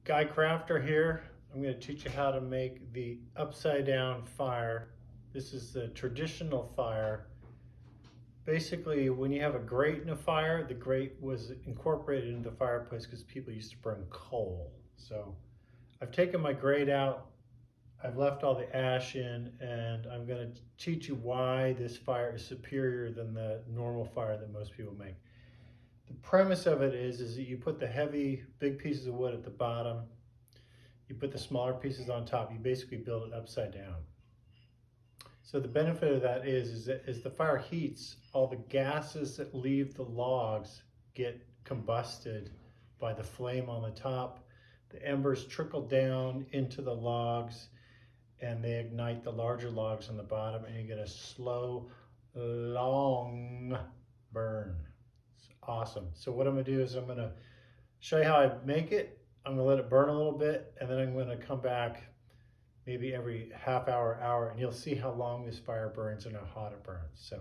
Guy Crafter here. I'm going to teach you how to make the upside down fire. This is the traditional fire. Basically, when you have a grate in a fire, the grate was incorporated into the fireplace because people used to burn coal. So I've taken my grate out, I've left all the ash in, and I'm going to teach you why this fire is superior than the normal fire that most people make. The premise of it is that you put the heavy, big pieces of wood at the bottom, you put the smaller pieces on top, you basically build it upside down. So the benefit of that is that as the fire heats, all the gases that leave the logs get combusted by the flame on the top. The embers trickle down into the logs and they ignite the larger logs on the bottom, and you get a slow, long burn. It's awesome. So what I'm gonna do is I'm gonna show you how I make it. I'm gonna let it burn a little bit, and then I'm gonna come back maybe every half hour, hour, and you'll see how long this fire burns and how hot it burns.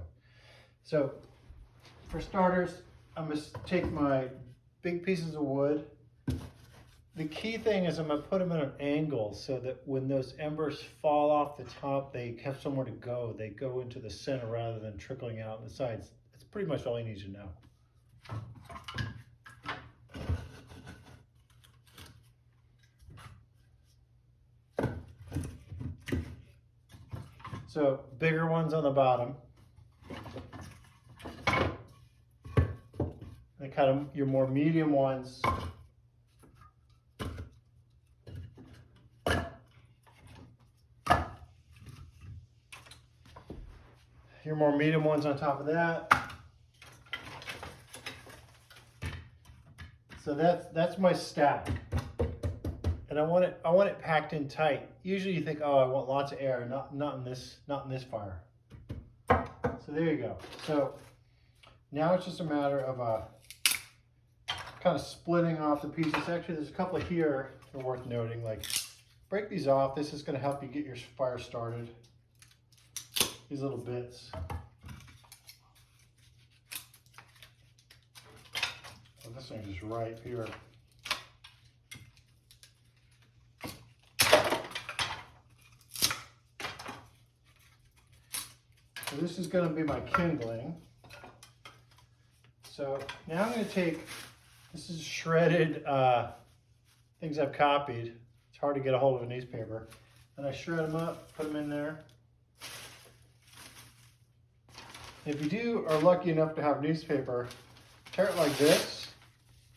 So for starters, I'm gonna take my big pieces of wood. The key thing is I'm gonna put them at an angle so that when those embers fall off the top, they have somewhere to go. They go into the center rather than trickling out the sides. That's pretty much all you need to know. So bigger ones on the bottom. And kind of your more medium ones. Your more medium ones on top of that. So that's my stack. And I want it packed in tight. Usually you think, oh, I want lots of air. Not in this fire. So there you go. So now it's just a matter of kind of splitting off the pieces. Actually, there's a couple here that are worth noting. Like, break these off. This is going to help you get your fire started. These little bits. Well, this thing is right here. So this is going to be my kindling. So now I'm going to take, this is shredded things I've copied. It's hard to get a hold of a newspaper. And I shred them up, put them in there. If you are lucky enough to have newspaper, tear it like this.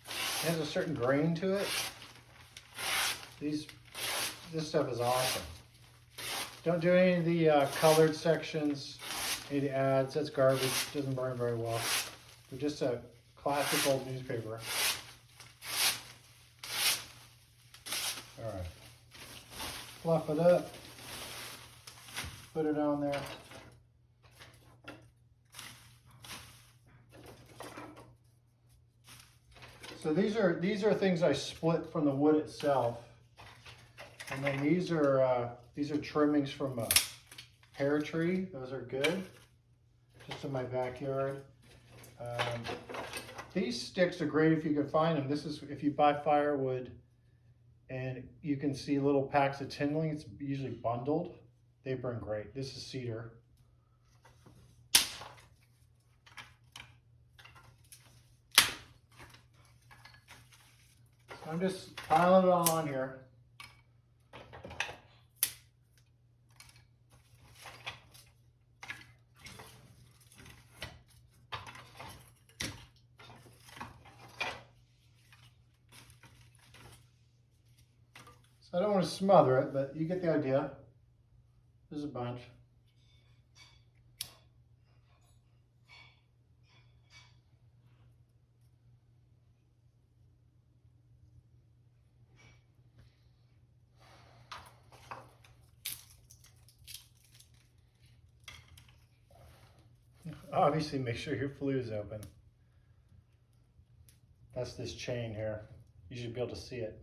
It has a certain grain to it. This stuff is awesome. Don't do any of the colored sections, any of the ads. That's garbage. It doesn't burn very well. But just a classic old newspaper. All right. Fluff it up. Put it on there. So these are things I split from the wood itself, and then these are trimmings from a pear tree. Those are good, just in my backyard. These sticks are great if you can find them. This is if you buy firewood, and you can see little packs of kindling. It's usually bundled. They burn great. This is cedar. I'm just piling it all on here. So I don't want to smother it, but you get the idea. There's a bunch. Obviously, make sure your flue is open. That's this chain here. You should be able to see it.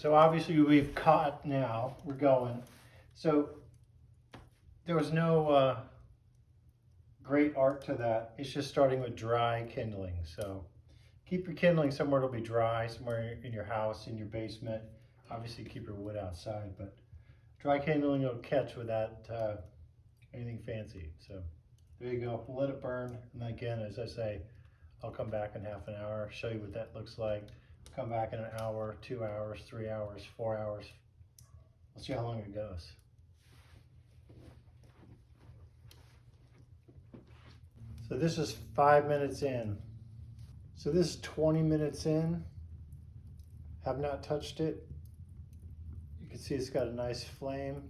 So obviously we've caught now, we're going. So there was no great art to that. It's just starting with dry kindling. So keep your kindling somewhere it'll be dry, somewhere in your house, in your basement. Obviously keep your wood outside, but dry kindling will catch without anything fancy. So there you go, we'll let it burn. And again, as I say, I'll come back in half an hour, show you what that looks like. Come back in an hour, 2 hours, 3 hours, 4 hours. We'll see how long it goes. So this is 5 minutes in. So this is 20 minutes in. Have not touched it. You can see it's got a nice flame.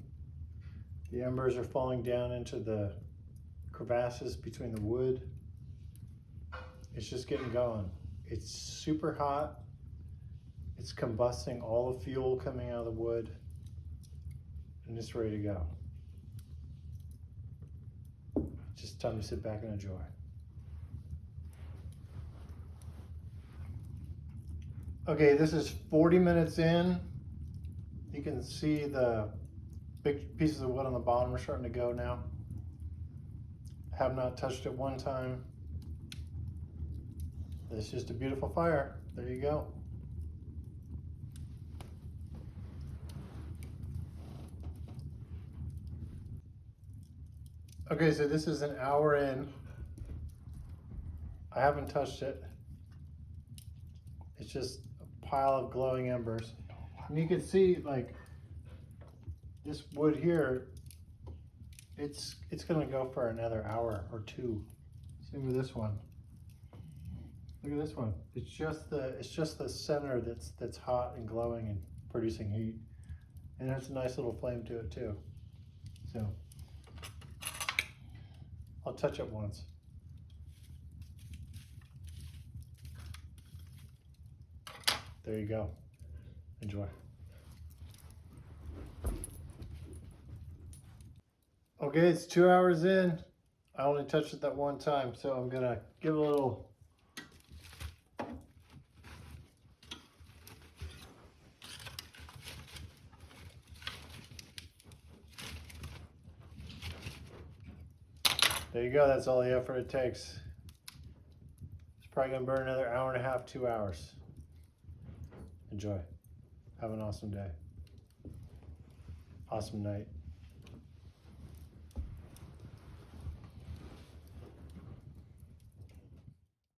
The embers are falling down into the crevasses between the wood. It's just getting going. It's super hot. It's combusting all the fuel coming out of the wood, and it's ready to go. Just time to sit back and enjoy. Okay, this is 40 minutes in. You can see the big pieces of wood on the bottom are starting to go now. Have not touched it one time. It's just a beautiful fire. There you go. Okay, so this is an hour in. I haven't touched it. It's just a pile of glowing embers. And you can see, like, this wood here, it's gonna go for another hour or two. Same with this one. Look at this one. It's just the center that's hot and glowing and producing heat. And there's a nice little flame to it too. So I'll touch it once. There you go. Enjoy. Okay, it's 2 hours in. I only touched it that one time, so I'm gonna give it a little. There you go, that's all the effort it takes. It's probably gonna burn another hour and a half, 2 hours. Enjoy. Have an awesome day. Awesome night.